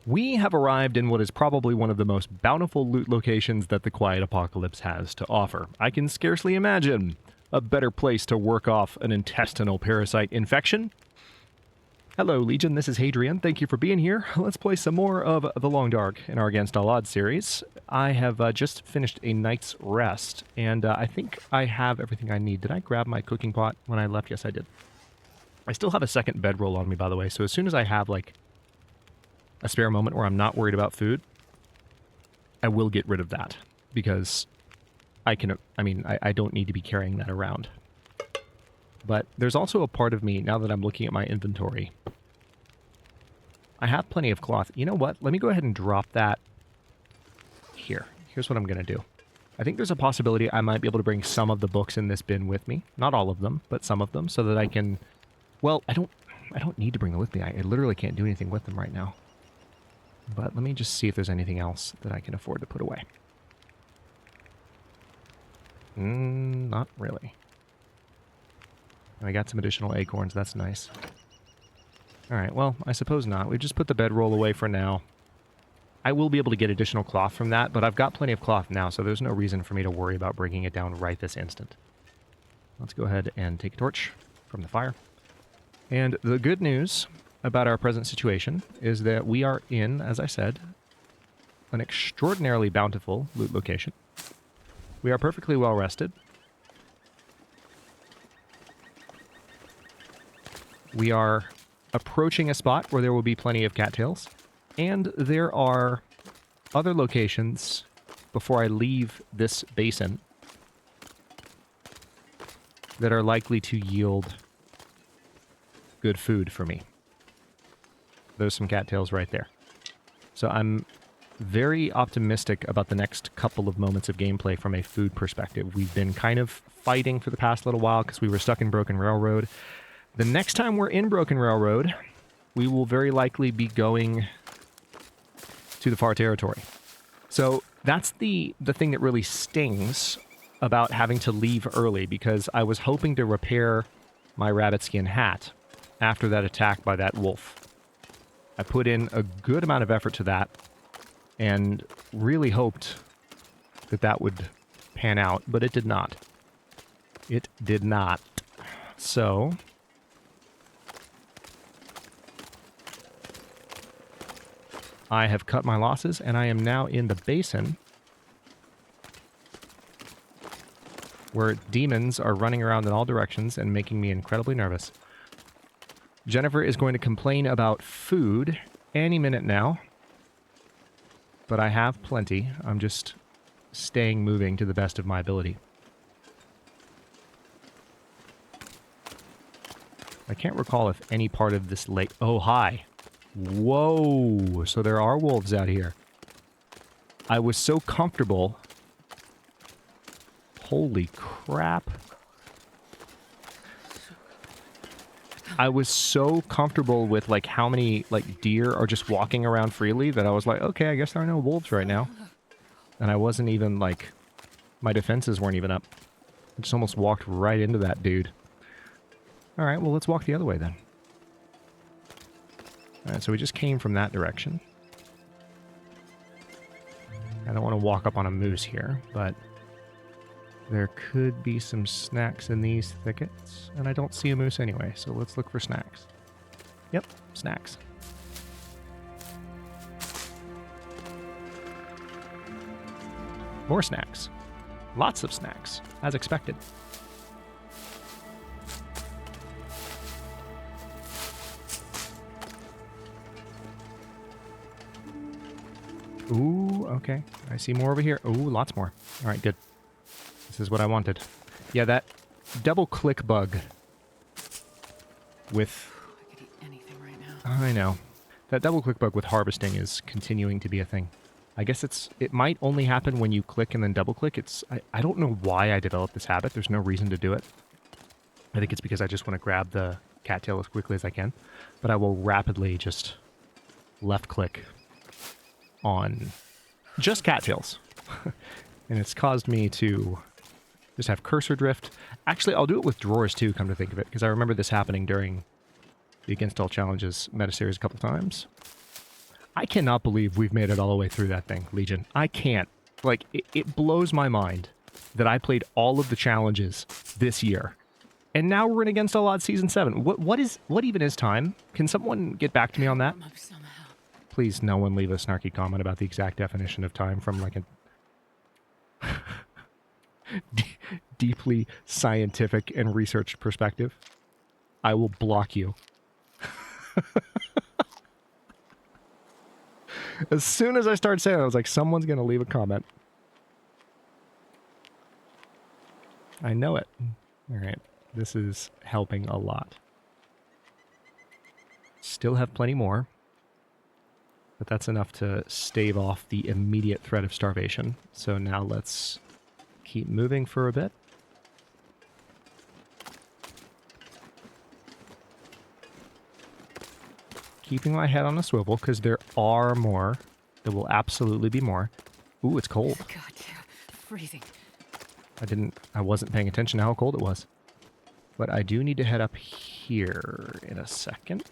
We have arrived in what is probably one of the most bountiful loot locations that the Quiet Apocalypse has to offer. I can scarcely imagine a better place to work off an intestinal parasite infection. Hello, Legion, this is Hadrian. Thank you for being here. Let's play some more of The Long Dark in our Against All Odds series. I have just finished a night's rest, and I think I have everything I need. Did I grab my cooking pot when I left? Yes, I did. I still have a second bedroll on me, by the way, so as soon as I have, like, a spare moment where I'm not worried about food, I will get rid of that, because I don't need to be carrying that around. But there's also a part of me, now that I'm looking at my inventory, I have plenty of cloth. You know what? Let me go ahead and drop that here. Here's what I'm going to do. I think there's a possibility I might be able to bring some of the books in this bin with me. Not all of them, but some of them, so that I can... Well, I don't need to bring them with me. I literally can't do anything with them right now. But let me just see if there's anything else that I can afford to put away. Not really. I got some additional acorns, that's nice. Alright, well, I suppose not. We've just put the bedroll away for now. I will be able to get additional cloth from that, but I've got plenty of cloth now, so there's no reason for me to worry about bringing it down right this instant. Let's go ahead and take a torch from the fire. And the good news about our present situation is that we are in, as I said, an extraordinarily bountiful loot location. We are perfectly well rested. We are approaching a spot where there will be plenty of cattails, and there are other locations before I leave this basin that are likely to yield good food for me. There's some cattails right there. So I'm very optimistic about the next couple of moments of gameplay from a food perspective. We've been kind of fighting for the past little while because we were stuck in Broken Railroad. The next time we're in Broken Railroad, we will very likely be going to the far territory. So that's the thing that really stings about having to leave early, because I was hoping to repair my rabbit skin hat after that attack by that wolf. I put in a good amount of effort to that and really hoped that that would pan out, but it did not. It did not. So... I have cut my losses, and I am now in the basin where demons are running around in all directions and making me incredibly nervous. Jennifer is going to complain about food any minute now, but I have plenty. I'm just staying moving to the best of my ability. I can't recall if any part of this lake... Oh, hi! Whoa! So there are wolves out here. I was so comfortable. Holy crap. I was so comfortable with, like, how many, like, deer are just walking around freely that I was like, okay, I guess there are no wolves right now. And I wasn't even, like, my defenses weren't even up. I just almost walked right into that dude. Alright, well, let's walk the other way then. Alright, so we just came from that direction. I don't want to walk up on a moose here, but there could be some snacks in these thickets, and I don't see a moose anyway, so let's look for snacks. Yep, snacks. More snacks. Lots of snacks, as expected. Ooh, okay. I see more over here. Ooh, lots more. Alright, good. This is what I wanted. Yeah, that double-click bug with... I could eat anything right now. I know. That double-click bug with harvesting is continuing to be a thing. I guess it might only happen when you click and then double-click. I don't know why I developed this habit. There's no reason to do it. I think it's because I just want to grab the cattail as quickly as I can. But I will rapidly just left-click on just cattails. And it's caused me to just have cursor drift. Actually, I'll do it with drawers too, come to think of it, because I remember this happening during the Against All Challenges meta-series a couple times. I cannot believe we've made it all the way through that thing, Legion. I can't. Like, it blows my mind that I played all of the challenges this year. And now we're in Against All Odds Season 7. What even is time? Can someone get back to me on that? Please, no one leave a snarky comment about the exact definition of time from, like, a deeply scientific and researched perspective. I will block you. As soon as I started saying it, I was like, someone's going to leave a comment. I know it. All right. This is helping a lot. Still have plenty more. But that's enough to stave off the immediate threat of starvation. So now let's keep moving for a bit. Keeping my head on a swivel, because there are more. There will absolutely be more. Ooh, it's cold. God, yeah. Freezing. I wasn't paying attention to how cold it was. But I do need to head up here in a second.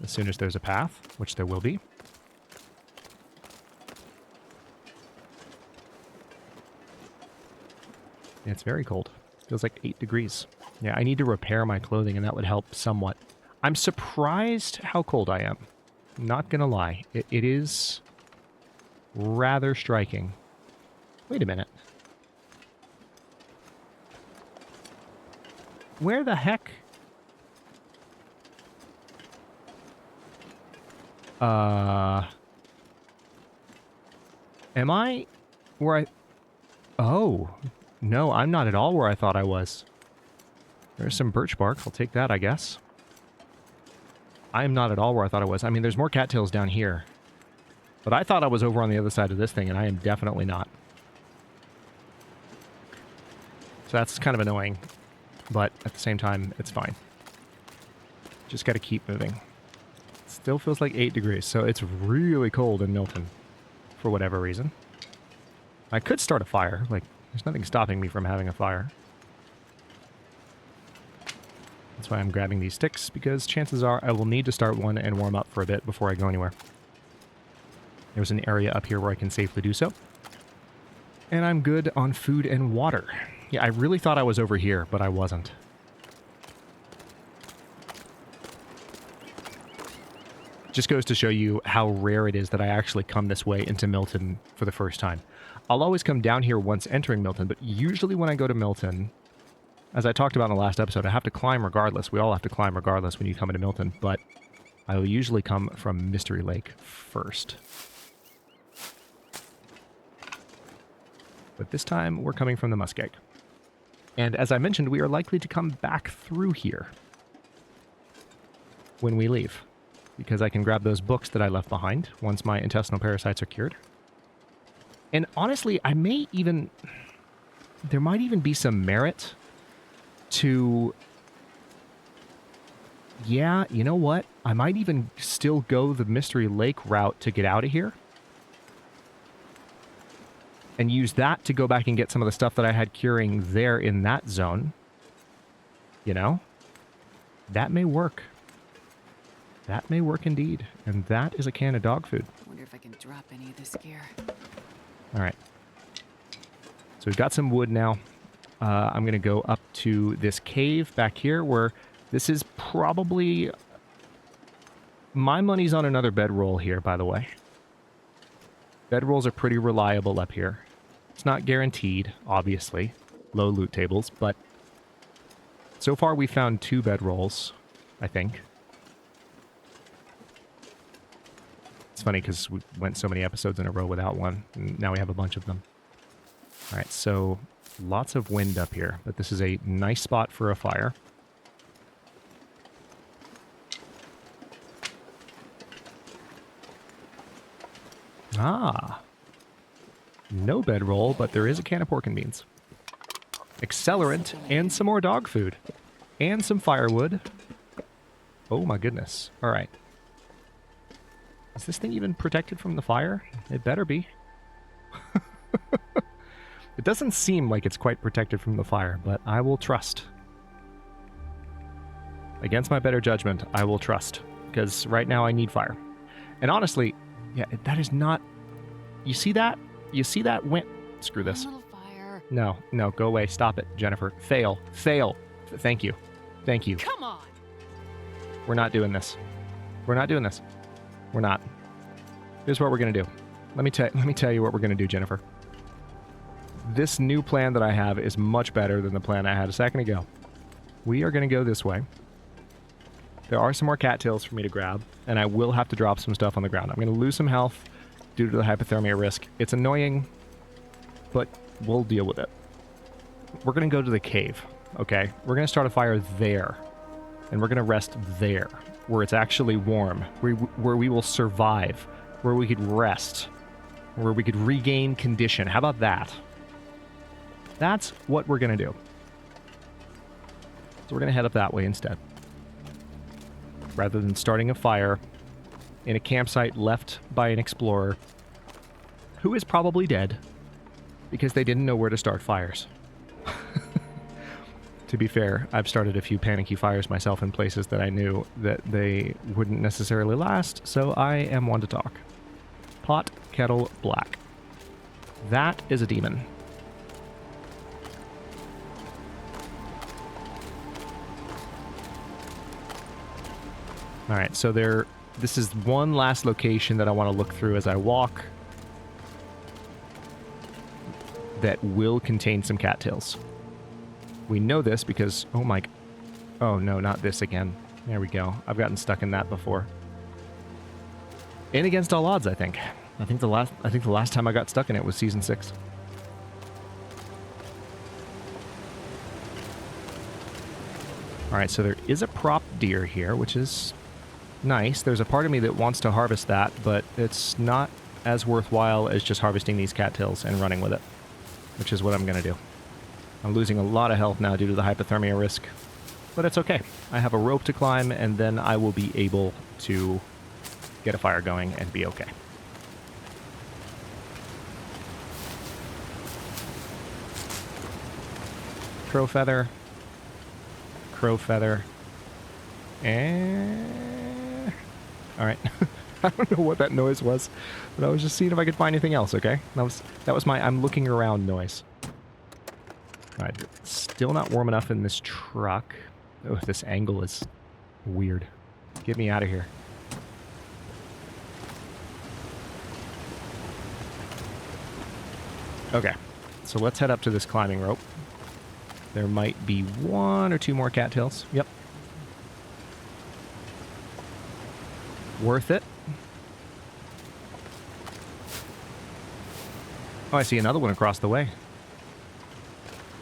As soon as there's a path, which there will be. It's very cold. Feels like 8 degrees. Yeah, I need to repair my clothing, and that would help somewhat. I'm surprised how cold I am. Not gonna lie. It is rather striking. Wait a minute. Where the heck? Am I where I... Oh. No, I'm not at all where I thought I was. There's some birch bark. I'll take that, I guess. I am not at all where I thought I was. I mean, there's more cattails down here. But I thought I was over on the other side of this thing, and I am definitely not. So that's kind of annoying. But at the same time, it's fine. Just got to keep moving. Still feels like 8 degrees, so it's really cold in Milton. For whatever reason. I could start a fire. Like, there's nothing stopping me from having a fire. That's why I'm grabbing these sticks, because chances are I will need to start one and warm up for a bit before I go anywhere. There's an area up here where I can safely do so. And I'm good on food and water. Yeah, I really thought I was over here, but I wasn't. Just goes to show you how rare it is that I actually come this way into Milton for the first time. I'll always come down here once entering Milton, but usually when I go to Milton, as I talked about in the last episode, I have to climb regardless. We all have to climb regardless when you come into Milton, but I will usually come from Mystery Lake first. But this time, we're coming from the Muskeg. And as I mentioned, we are likely to come back through here when we leave, because I can grab those books that I left behind once my intestinal parasites are cured. And honestly, I may even... There might even be some merit to... Yeah, you know what? I might even still go the Mystery Lake route to get out of here. And use that to go back and get some of the stuff that I had curing there in that zone. You know? That may work. That may work indeed. And that is a can of dog food. I wonder if I can drop any of this gear. Alright. So we've got some wood now. I'm going to go up to this cave back here where this is probably... My money's on another bedroll here, by the way. Bedrolls are pretty reliable up here. It's not guaranteed, obviously. Low loot tables, but... So far we found 2 bedrolls, I think. It's funny because we went so many episodes in a row without one, and now we have a bunch of them. Alright, so lots of wind up here, but this is a nice spot for a fire. Ah. No bedroll, but there is a can of pork and beans. Accelerant, and some more dog food. And some firewood. Oh my goodness. Alright. Is this thing even protected from the fire? It better be. It doesn't seem like it's quite protected from the fire, but I will trust. Against my better judgment, I will trust. Because right now I need fire. And honestly, Yeah, that is not... You see that? You see that? Screw this. One little fire. No, no, go away. Stop it, Jennifer. Fail. Fail. Thank you. Thank you. Come on. We're not doing this. We're not doing this. We're not. Here's what we're going to do. Let me tell you what we're going to do, Jennifer. This new plan that I have is much better than the plan I had a second ago. We are going to go this way. There are some more cattails for me to grab, and I will have to drop some stuff on the ground. I'm going to lose some health due to the hypothermia risk. It's annoying, but we'll deal with it. We're going to go to the cave, okay? We're going to start a fire there, and we're going to rest there, where it's actually warm, where we will survive, where we could rest, where we could regain condition. How about that? That's what we're going to do. So we're going to head up that way instead. Rather than starting a fire in a campsite left by an explorer who is probably dead because they didn't know where to start fires. To be fair, I've started a few panicky fires myself in places that I knew that they wouldn't necessarily last, so I am one to talk. Pot, kettle, black. That is a demon. Alright, so this is one last location that I want to look through as I walk that will contain some cattails. We know this because, oh no, not this again. There we go. I've gotten stuck in that before. And against all odds, I think. I think the last time I got stuck in it was season 6. Alright, so there is a prop deer here, which is nice. There's a part of me that wants to harvest that, but it's not as worthwhile as just harvesting these cattails and running with it, which is what I'm going to do. I'm losing a lot of health now due to the hypothermia risk, but it's okay. I have a rope to climb, and then I will be able to get a fire going and be okay. Crow feather. Crow feather. And... Alright. I don't know what that noise was, but I was just seeing if I could find anything else, okay? That was my I'm looking around noise. Alright, still not warm enough in this truck. Oh, this angle is weird. Get me out of here. Okay, so let's head up to this climbing rope. There might be 1 or 2 more cattails. Yep. Worth it. Oh, I see another one across the way.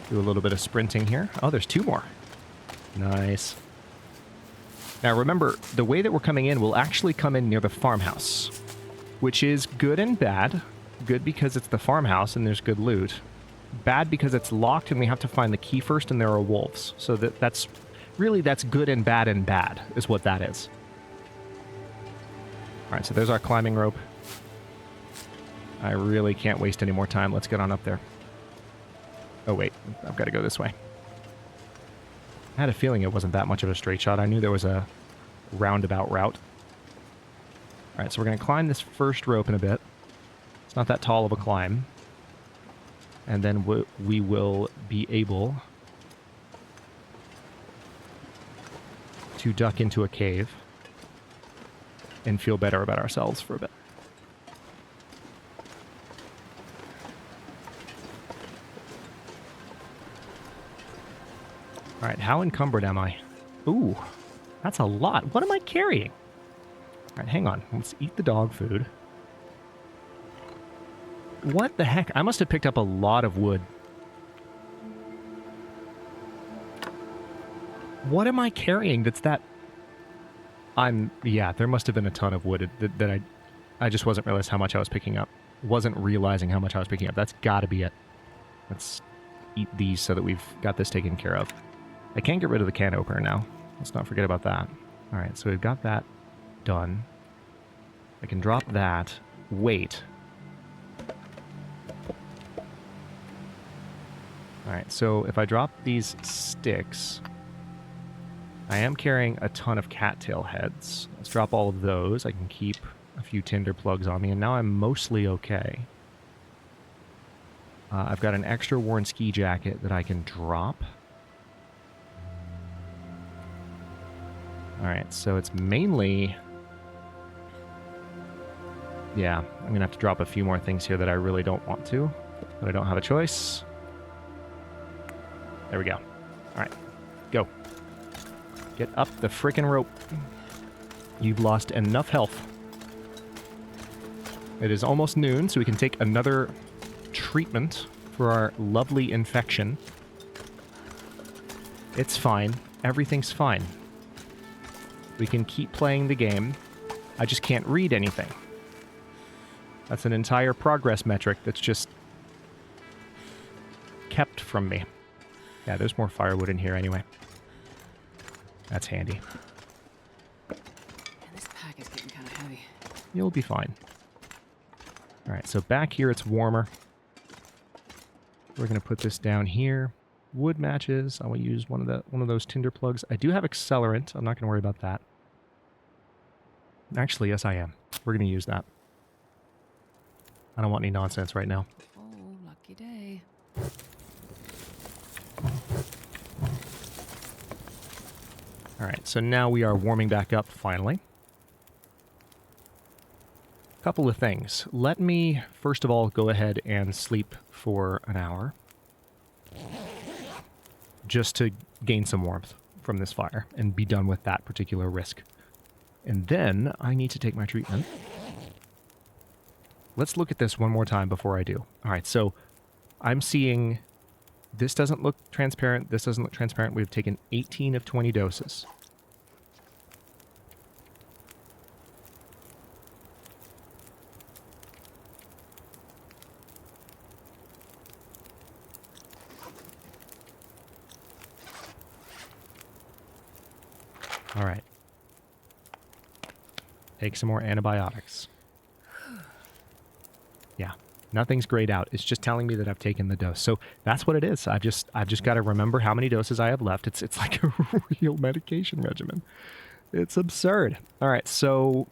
Do a little bit of sprinting here. Oh, there's 2 more. Nice. Now remember, the way that we're coming in will actually come in near the farmhouse, which is good and bad. Good because it's the farmhouse and there's good loot. Bad because it's locked and we have to find the key first and there are wolves. So that's good and bad is what that is. Alright, so there's our climbing rope. I really can't waste any more time. Let's get on up there. Oh wait, I've got to go this way. I had a feeling it wasn't that much of a straight shot. I knew there was a roundabout route. Alright, so we're going to climb this first rope in a bit. It's not that tall of a climb. And then we will be able to duck into a cave and feel better about ourselves for a bit. Alright, how encumbered am I? Ooh, that's a lot. What am I carrying? Alright, hang on. Let's eat the dog food. What the heck? I must have picked up a lot of wood. What am I carrying that's that... Yeah, there must have been a ton of wood that I just wasn't realizing how much I was picking up. Wasn't realizing how much I was picking up. That's gotta be it. Let's eat these so that we've got this taken care of. I can't get rid of the can opener now. Let's not forget about that. Alright, so we've got that done. I can drop that. Wait. Alright, so if I drop these sticks, I am carrying a ton of cattail heads. Let's drop all of those. I can keep a few tinder plugs on me, and now I'm mostly okay. I've got an extra worn ski jacket that I can drop. Alright, so it's mainly... Yeah, I'm going to have to drop a few more things here that I really don't want to, but I don't have a choice. There we go. Alright, go. Get up the frickin' rope. You've lost enough health. It is almost noon, so we can take another treatment for our lovely infection. It's fine. Everything's fine. We can keep playing the game. I just can't read anything. That's an entire progress metric that's just kept from me. Yeah, there's more firewood in here anyway. That's handy. And this pack is getting kind of heavy. You'll be fine. Alright, so back here it's warmer. We're going to put this down here. Wood matches. I will use one of those tinder plugs. I do have accelerant. I'm not going to worry about that. Actually, yes I am. We're going to use that. I don't want any nonsense right now. Oh, lucky day. Alright, so now we are warming back up finally. Couple of things. Let me, first of all, go ahead and sleep for an hour. Just to gain some warmth from this fire and be done with that particular risk. And then I need to take my treatment. Let's look at this one more time before I do. Alright, so I'm seeing this doesn't look transparent. This doesn't look transparent. We've taken 18 of 20 doses. All right. Take some more antibiotics. Yeah, nothing's grayed out. It's just telling me that I've taken the dose. So that's what it is. I've just got to remember how many doses I have left. It's like a real medication regimen. It's absurd. All right, so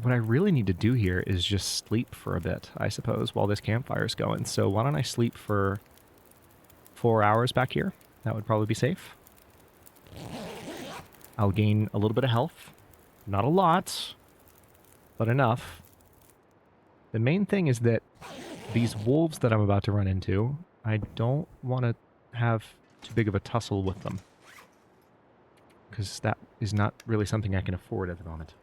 what I really need to do here is just sleep for a bit, I suppose, while this campfire's going. So why don't I sleep for 4 hours back here? That would probably be safe. I'll gain a little bit of health. Not a lot, but enough. The main thing is that these wolves that I'm about to run into, I don't want to have too big of a tussle with them. Because that is not really something I can afford at the moment.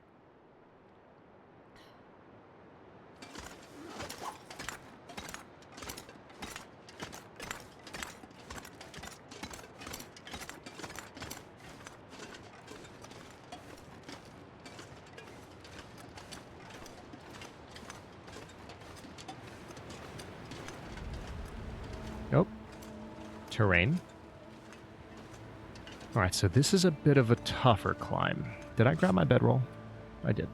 Nope. Terrain. Alright, so this is a bit of a tougher climb. Did I grab my bedroll? I did.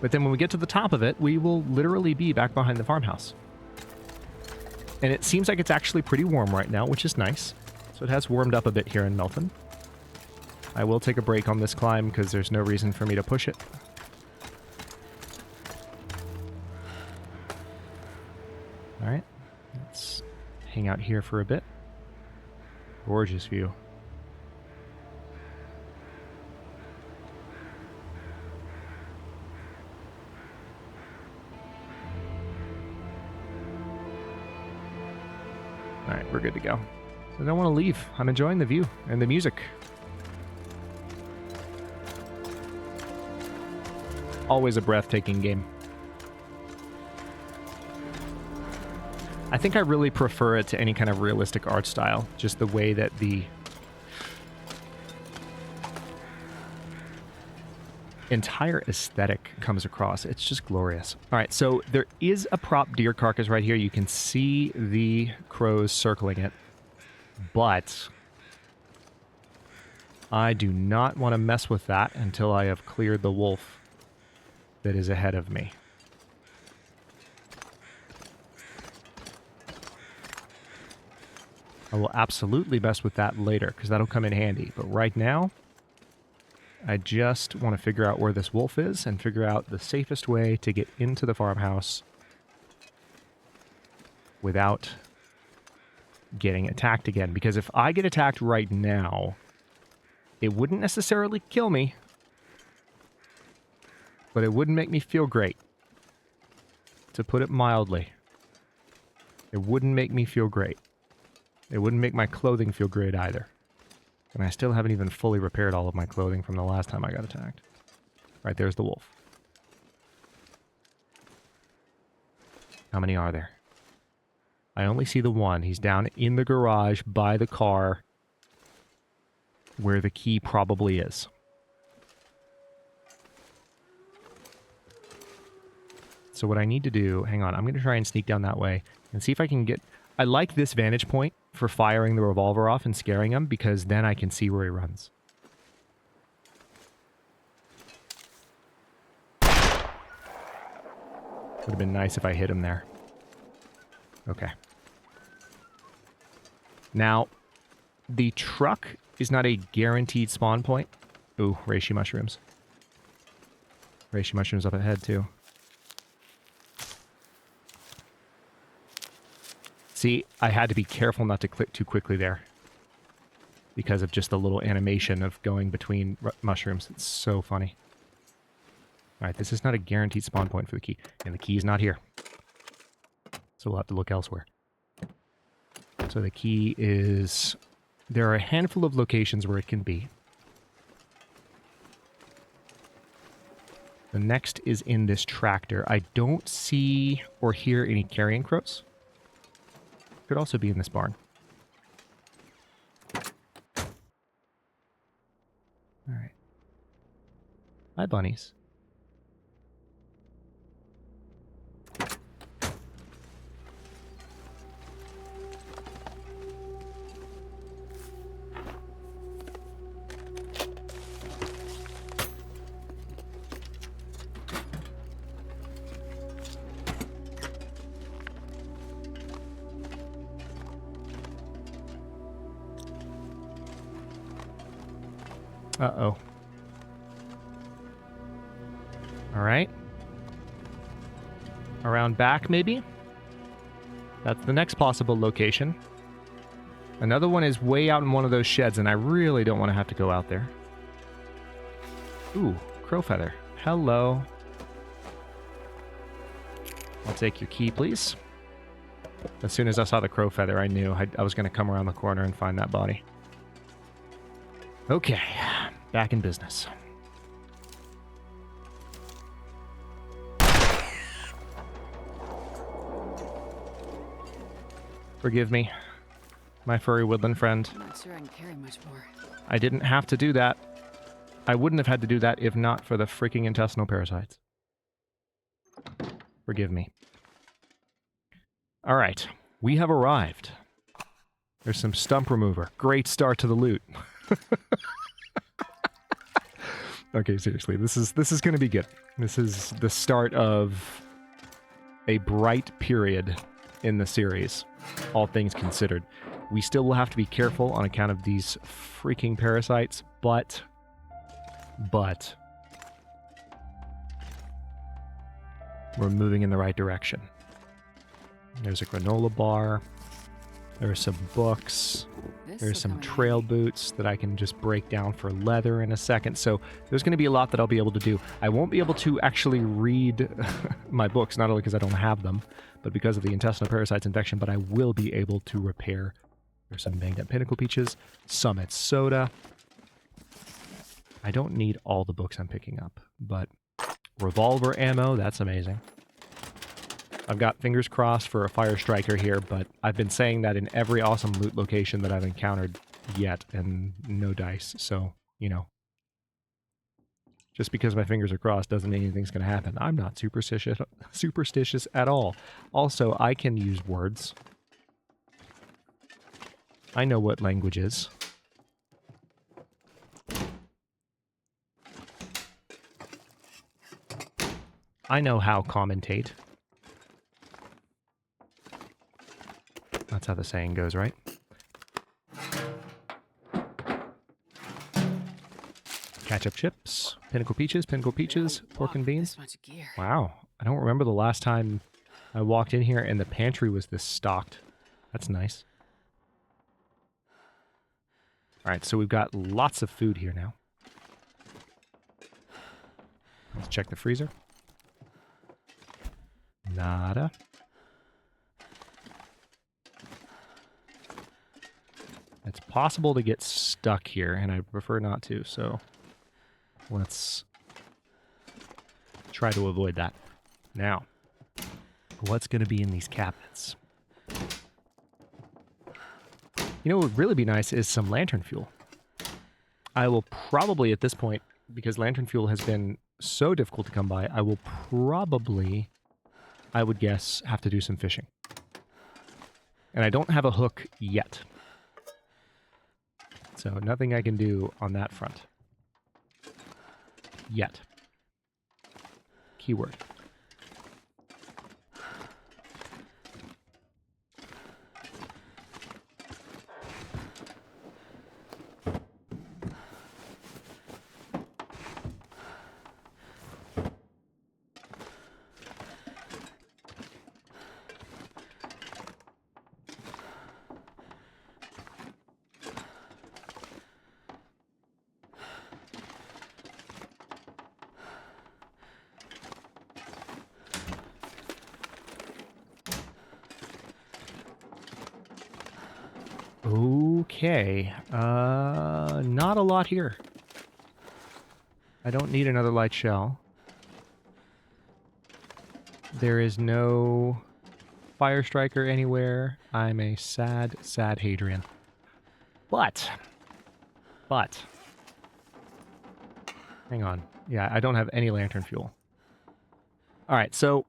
But then when we get to the top of it, we will literally be back behind the farmhouse. And it seems like it's actually pretty warm right now, which is nice. So it has warmed up a bit here in Milton. I will take a break on this climb because there's no reason for me to push it. Alright. Let's hang out here for a bit. Gorgeous view. Alright, we're good to go. So I don't want to leave. I'm enjoying the view and the music. Always a breathtaking game. I think I really prefer it to any kind of realistic art style. Just the way that the entire aesthetic comes across. It's just glorious. All right, so there is a prop deer carcass right here. You can see the crows circling it. But I do not want to mess with that until I have cleared the wolf that is ahead of me. I will absolutely mess with that later, because that'll come in handy. But right now, I just want to figure out where this wolf is and figure out the safest way to get into the farmhouse without getting attacked again. Because if I get attacked right now, it wouldn't necessarily kill me, but it wouldn't make me feel great. To put it mildly, it wouldn't make me feel great. It wouldn't make my clothing feel great either. And I still haven't even fully repaired all of my clothing from the last time I got attacked. Right, there's the wolf. How many are there? I only see the one. He's down in the garage by the car where the key probably is. So what I need to do, hang on, I'm going to try and sneak down that way and see if I can get... I like this vantage point for firing the revolver off and scaring him, because then I can see where he runs. Would have been nice if I hit him there. Okay. Now, the truck is not a guaranteed spawn point. Ooh, reishi mushrooms. Reishi mushrooms up ahead, too. See, I had to be careful not to click too quickly there because of just the little animation of going between mushrooms. It's so funny. All right, this is not a guaranteed spawn point for the key, and the key is not here. So we'll have to look elsewhere. So the key is... There are a handful of locations where it can be. The next is in this tractor. I don't see or hear any carrion crows. Could also be in this barn. Alright. Hi, bunnies. Uh-oh. Alright. Around back, maybe? That's the next possible location. Another one is way out in one of those sheds, and I really don't want to have to go out there. Ooh, crow feather. Hello. I'll take your key, please. As soon as I saw the crow feather, I knew I was going to come around the corner and find that body. Okay, back in business. Forgive me, my furry woodland friend. I'm not sure I can carry much more. I didn't have to do that. I wouldn't have had to do that if not for the freaking intestinal parasites. Forgive me. Alright, we have arrived. There's some stump remover. Great start to the loot. Okay, seriously, this is going to be good. This is the start of a bright period in the series, all things considered. We still will have to be careful on account of these freaking parasites, but we're moving in the right direction. There's a granola bar. There's some books. There's some trail boots that I can just break down for leather in a second. So there's going to be a lot that I'll be able to do. I won't be able to actually read my books, not only because I don't have them, but because of the intestinal parasites infection, but I will be able to repair. There's some banged up pinnacle peaches, Summit soda. I don't need all the books I'm picking up, but revolver ammo, that's amazing. I've got fingers crossed for a fire striker here, but I've been saying that in every awesome loot location that I've encountered yet, and no dice, so, you know. Just because my fingers are crossed doesn't mean anything's going to happen. I'm not superstitious at all. Also, I can use words. I know what language is. I know how commentate. That's how the saying goes, right? Okay. ketchup chips, pinnacle peaches, pork and beans. This much gear. Wow. I don't remember the last time I walked in here and the pantry was this stocked. That's nice. Alright, so we've got lots of food here now. Let's check the freezer. Nada. It's possible to get stuck here, and I prefer not to, so let's try to avoid that. Now, what's going to be in these cabinets? You know what would really be nice is some lantern fuel. I will probably, at this point, because lantern fuel has been so difficult to come by, I will probably, I would guess, have to do some fishing. And I don't have a hook yet. So nothing I can do on that front. Yet. Keyword. Okay, not a lot here. I don't need another light shell. There is no fire striker anywhere. I'm a sad, sad Hadrian. But, hang on. Yeah, I don't have any lantern fuel. Alright, so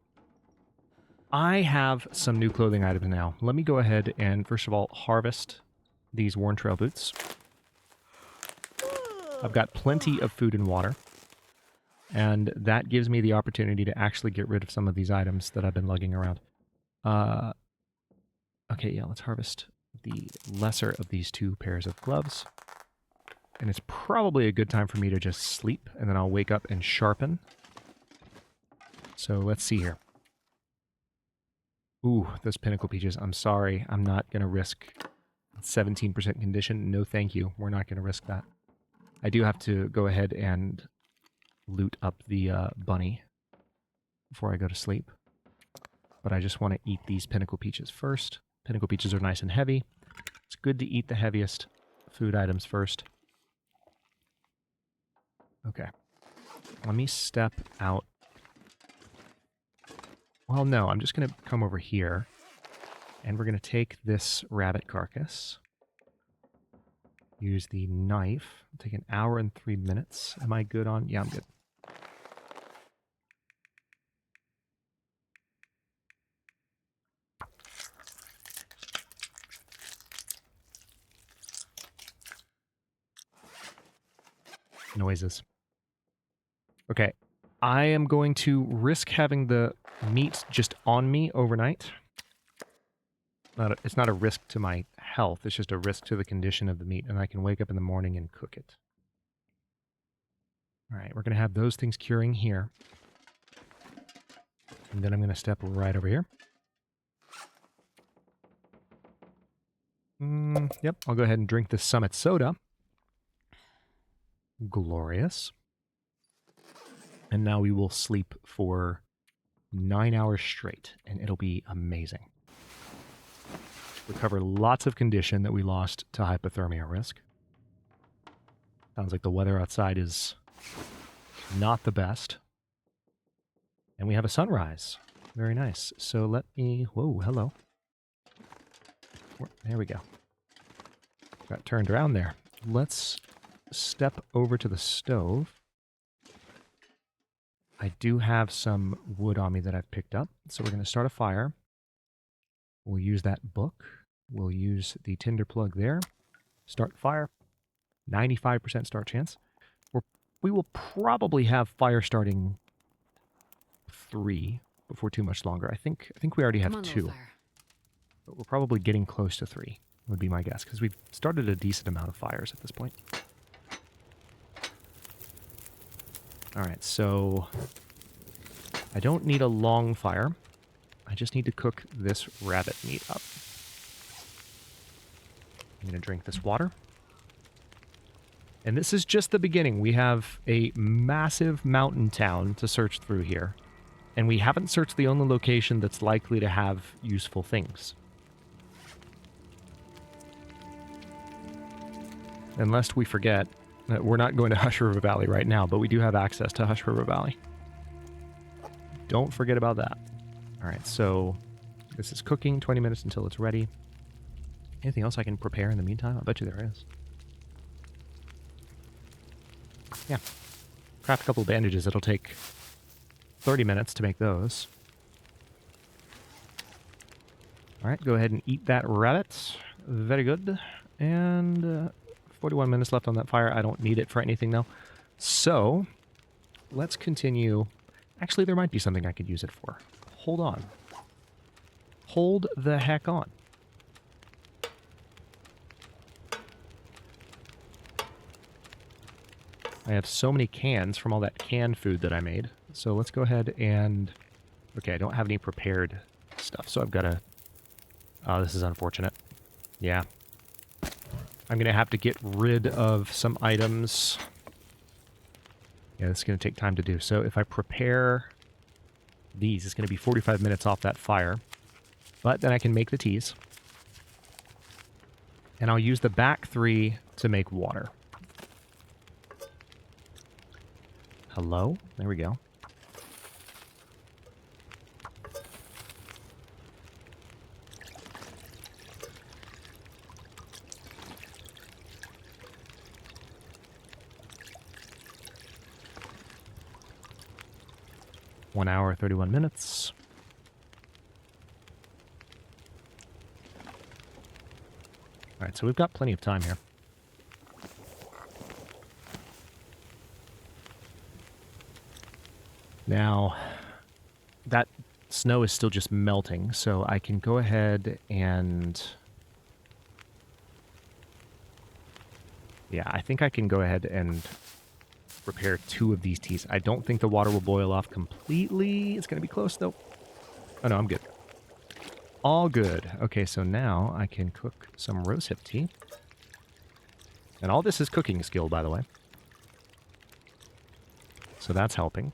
I have some new clothing items now. Let me go ahead and, first of all, harvest these worn trail boots. I've got plenty of food and water, and that gives me the opportunity to actually get rid of some of these items that I've been lugging around. Okay, yeah, let's harvest the lesser of these 2 pairs of gloves. And it's probably a good time for me to just sleep, and then I'll wake up and sharpen. So let's see here. Ooh, those pinnacle peaches. I'm sorry. I'm not going to risk 17% condition. No thank you. We're not going to risk that. I do have to go ahead and loot up the bunny before I go to sleep. But I just want to eat these pinnacle peaches first. Pinnacle peaches are nice and heavy. It's good to eat the heaviest food items first. Okay. Let me step out. Well, no, I'm just going to come over here. And we're going to take this rabbit carcass. Use the knife. It'll take 1 hour and 3 minutes. Am I good on? Yeah, I'm good. Noises. Okay. I am going to risk having the meat just on me overnight. It's not a risk to my health, it's just a risk to the condition of the meat, and I can wake up in the morning and cook it. Alright, we're going to have those things curing here. And then I'm going to step right over here. Yep, I'll go ahead and drink the Summit Soda. Glorious. And now we will sleep for 9 hours straight, and it'll be amazing. Recover lots of condition that we lost to hypothermia risk. Sounds like the weather outside is not the best. And we have a sunrise. Very nice. So let me... Whoa, hello. There we go. Got turned around there. Let's step over to the stove. I do have some wood on me that I've picked up. So we're going to start a fire. We'll use that book. We'll use the tinder plug there. Start fire. 95% start chance. We will probably have fire starting 3 before too much longer. I think we already have 2. But we're probably getting close to 3, would be my guess, because we've started a decent amount of fires at this point. Alright, so I don't need a long fire. I just need to cook this rabbit meat up. I'm going to drink this water. And this is just the beginning. We have a massive mountain town to search through here. And we haven't searched the only location that's likely to have useful things. And lest we forget, that we're not going to Hush River Valley right now, but we do have access to Hush River Valley. Don't forget about that. Alright, so this is cooking, 20 minutes until it's ready. Anything else I can prepare in the meantime? I bet you there is. Yeah. Craft a couple of bandages. It'll take 30 minutes to make those. Alright, go ahead and eat that rabbit. Very good. And 41 minutes left on that fire. I don't need it for anything now. So, let's continue. Actually, there might be something I could use it for. Hold on. Hold the heck on. I have so many cans from all that canned food that I made. So let's go ahead and... Okay, I don't have any prepared stuff, so I've got to... Oh, this is unfortunate. Yeah. I'm going to have to get rid of some items. Yeah, this is going to take time to do. So if I prepare these, it's going to be 45 minutes off that fire. But then I can make the teas. And I'll use the back 3 to make water. Hello? There we go. One hour, 31 minutes. Alright, so we've got plenty of time here. Now, that snow is still just melting, so I can go ahead and... Yeah, I think I can go ahead and prepare 2 of these teas. I don't think the water will boil off completely. It's going to be close, though. Oh, no, I'm good. All good. Okay, so now I can cook some rosehip tea. And all this is cooking skill, by the way. So that's helping.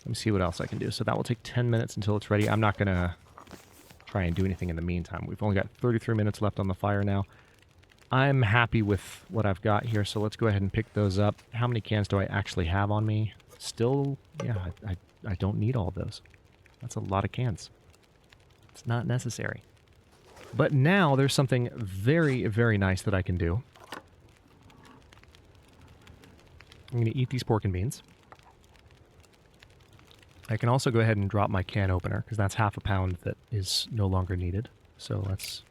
Let me see what else I can do. So that will take 10 minutes until it's ready. I'm not going to try and do anything in the meantime. We've only got 33 minutes left on the fire now. I'm happy with what I've got here, so let's go ahead and pick those up. How many cans do I actually have on me? Still, yeah, I don't need all of those. That's a lot of cans. It's not necessary. But now there's something very, very nice that I can do. I'm going to eat these pork and beans. I can also go ahead and drop my can opener, because that's half a pound that is no longer needed. So let's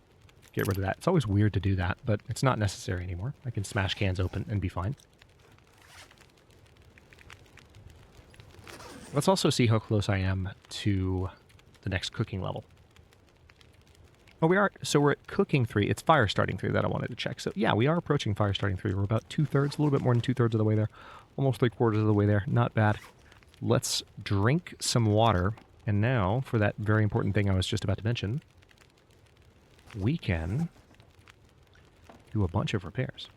get rid of that. It's always weird to do that, but it's not necessary anymore. I can smash cans open and be fine. Let's also see how close I am to the next cooking level. Oh, we are. So we're at cooking 3. It's fire starting 3 that I wanted to check. So yeah, we are approaching fire starting 3. We're about 2/3, a little bit more than 2/3 of the way there. Almost 3/4 of the way there. Not bad. Let's drink some water. And now, for that very important thing I was just about to mention, we can do a bunch of repairs.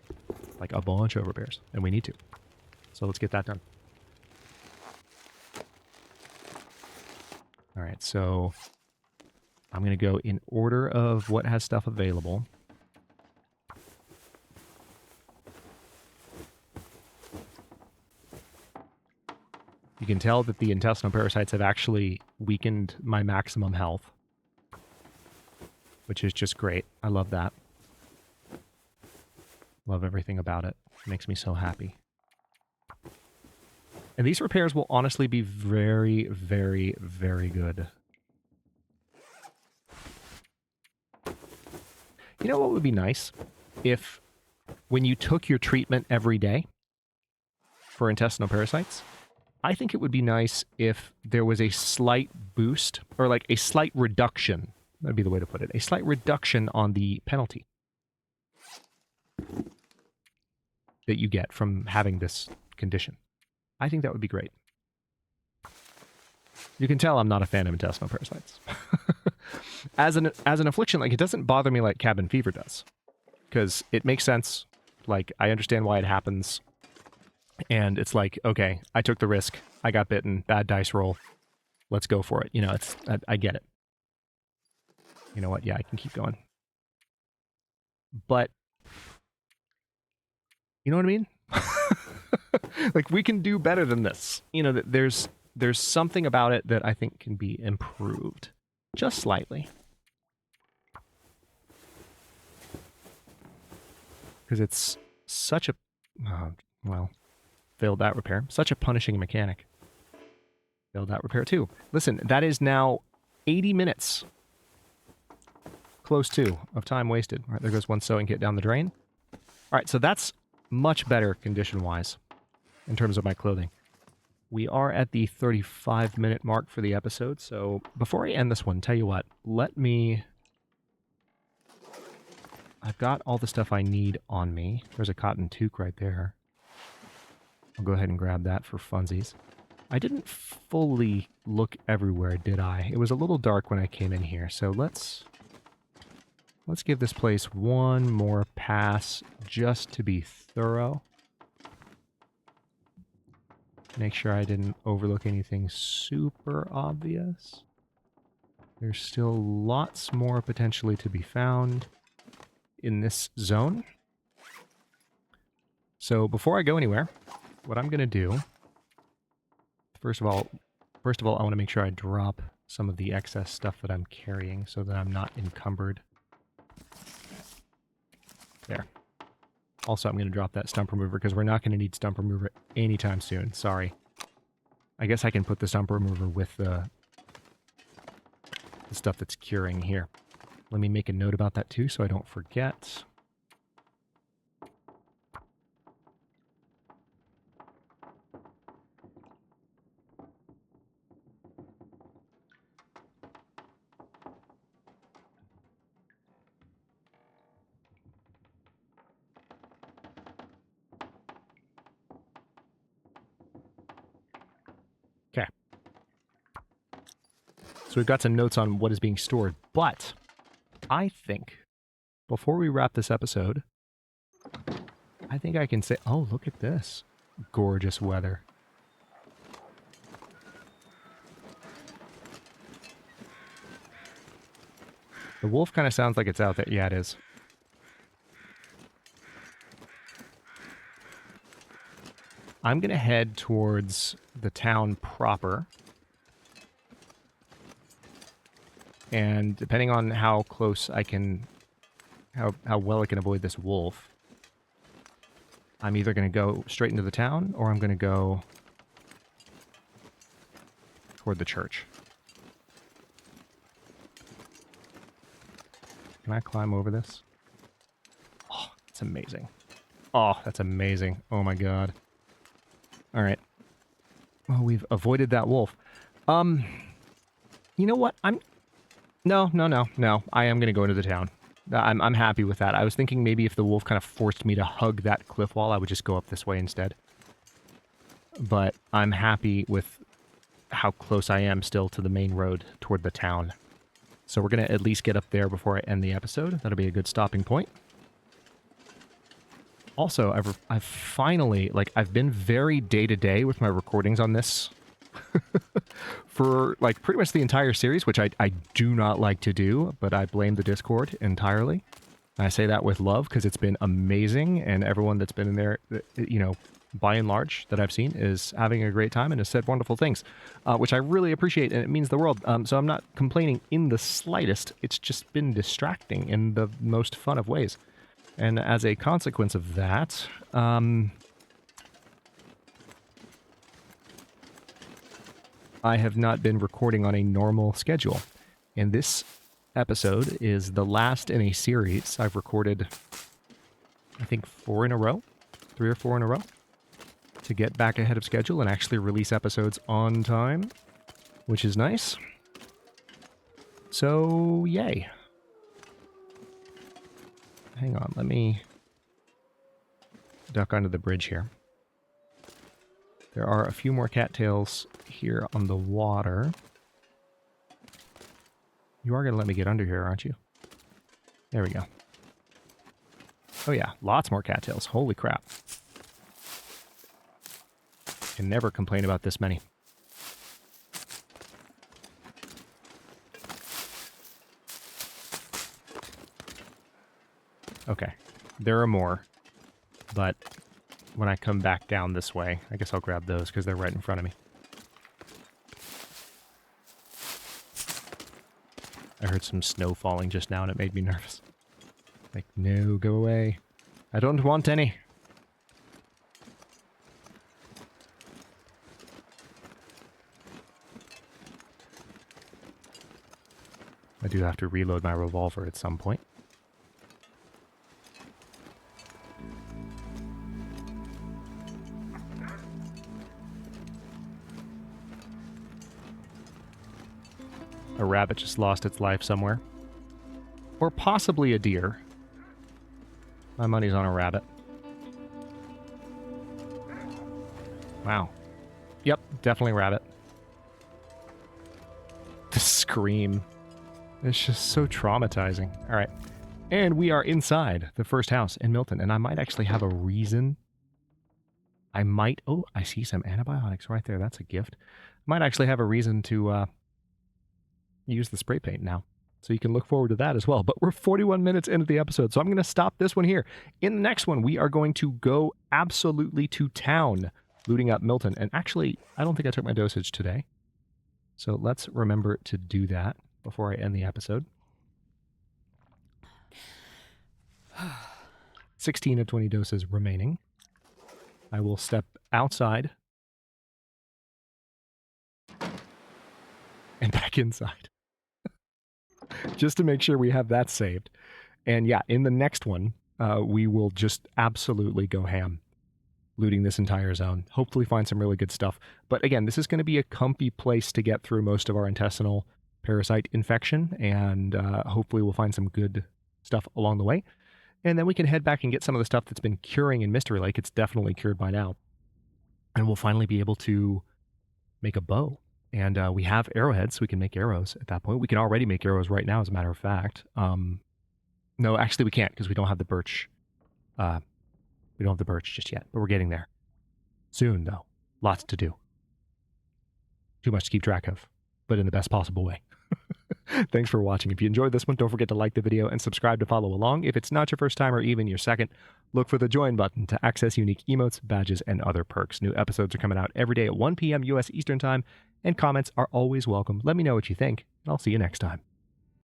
Like a bunch of repairs. And we need to. So let's get that done. Alright, so I'm going to go in order of what has stuff available. You can tell that the intestinal parasites have actually weakened my maximum health, which is just great. I love that. Love everything about it. It makes me so happy. And these repairs will honestly be very, very, very good. You know what would be nice? If when you took your treatment every day for intestinal parasites, I think it would be nice if there was a slight boost, or like a slight reduction. That'd be the way to put it. A slight reduction on the penalty that you get from having this condition. I think that would be great. You can tell I'm not a fan of intestinal parasites. As an affliction, like, it doesn't bother me like cabin fever does, because it makes sense. Like, I understand why it happens, and it's like, okay, I took the risk, I got bitten, bad dice roll, let's go for it. You know, it's I get it. You know what? Yeah, I can keep going. But you know what I mean? Like, we can do better than this. You know, there's something about it that I think can be improved just slightly. Because it's such a, well, failed that repair. Such a punishing mechanic. Failed that repair too. Listen, that is now 80 minutes. Close to of time wasted. All right, there goes one sewing kit down the drain. All right, so that's much better condition-wise in terms of my clothing. We are at the 35-minute mark for the episode, so before I end this one, tell you what, I've got all the stuff I need on me. There's a cotton toque right there. I'll go ahead and grab that for funsies. I didn't fully look everywhere, did I? It was a little dark when I came in here, so let's give this place one more pass just to be thorough. Make sure I didn't overlook anything super obvious. There's still lots more potentially to be found in this zone. So before I go anywhere, what I'm going to do, first of all, I want to make sure I drop some of the excess stuff that I'm carrying so that I'm not encumbered. There. Also, I'm going to drop that stump remover because we're not going to need stump remover anytime soon. Sorry. I guess I can put the stump remover with the stuff that's curing here. Let me make a note about that too so I don't forget. Okay. So we've got some notes on what is being stored, but I think before we wrap this episode, I think I can say, oh, look at this. Gorgeous weather. The wolf kind of sounds like it's out there. Yeah, it is. I'm going to head towards the town proper. And depending on how close I can, how well I can avoid this wolf, I'm either going to go straight into the town or I'm going to go toward the church. Can I climb over this? Oh, that's amazing. Oh, that's amazing. Oh my god. All right. Well, we've avoided that wolf. You know what? No. I am going to go into the town. I'm happy with that. I was thinking maybe if the wolf kind of forced me to hug that cliff wall, I would just go up this way instead. But I'm happy with how close I am still to the main road toward the town. So we're going to at least get up there before I end the episode. That'll be a good stopping point. Also, I've finally, like, I've been very day-to-day with my recordings on this for, like, pretty much the entire series, which I do not like to do, but I blame the Discord entirely. And I say that with love, because it's been amazing, and everyone that's been in there, you know, by and large, that I've seen, is having a great time and has said wonderful things, which I really appreciate, and it means the world. So I'm not complaining in the slightest. It's just been distracting in the most fun of ways. And as a consequence of that, I have not been recording on a normal schedule. And this episode is the last in a series. I've recorded, I think, 4 in a row, 3 or 4 in a row, to get back ahead of schedule and actually release episodes on time, which is nice. So, yay. Hang on, let me duck under the bridge here. There are a few more cattails here on the water. You are going to let me get under here, aren't you? There we go. Oh yeah, lots more cattails. Holy crap. Can never complain about this many. Okay, there are more, but when I come back down this way, I guess I'll grab those because they're right in front of me. I heard some snow falling just now and it made me nervous. Like, no, go away. I don't want any. I do have to reload my revolver at some point. A rabbit just lost its life somewhere. Or possibly a deer. My money's on a rabbit. Wow. Yep, definitely a rabbit. The scream. It's just so traumatizing. All right. And we are inside the first house in Milton. And I might actually have a reason. Oh, I see some antibiotics right there. That's a gift. Might actually have a reason to use the spray paint now. So you can look forward to that as well. But we're 41 minutes into the episode, so I'm going to stop this one here. In the next one, we are going to go absolutely to town, looting up Milton. And actually, I don't think I took my dosage today. So let's remember to do that before I end the episode. 16 of 20 doses remaining. I will step outside and back inside. Just to make sure we have that saved. And yeah, in the next one, we will just absolutely go ham, looting this entire zone. Hopefully find some really good stuff. But again, this is going to be a comfy place to get through most of our intestinal parasite infection, and hopefully we'll find some good stuff along the way. And then we can head back and get some of the stuff that's been curing in Mystery Lake. It's definitely cured by now. And we'll finally be able to make a bow. And we have arrowheads, so we can make arrows at that point. We can already make arrows right now, as a matter of fact. No, actually we can't, because we don't have the birch. We don't have the birch just yet, but we're getting there. Soon, though. Lots to do. Too much to keep track of, but in the best possible way. Thanks for watching. If you enjoyed this one, don't forget to like the video and subscribe to follow along. If it's not your first time or even your second, look for the join button to access unique emotes, badges, and other perks. New episodes are coming out every day at 1 p.m. U.S. Eastern Time, and comments are always welcome. Let me know what you think, and I'll see you next time.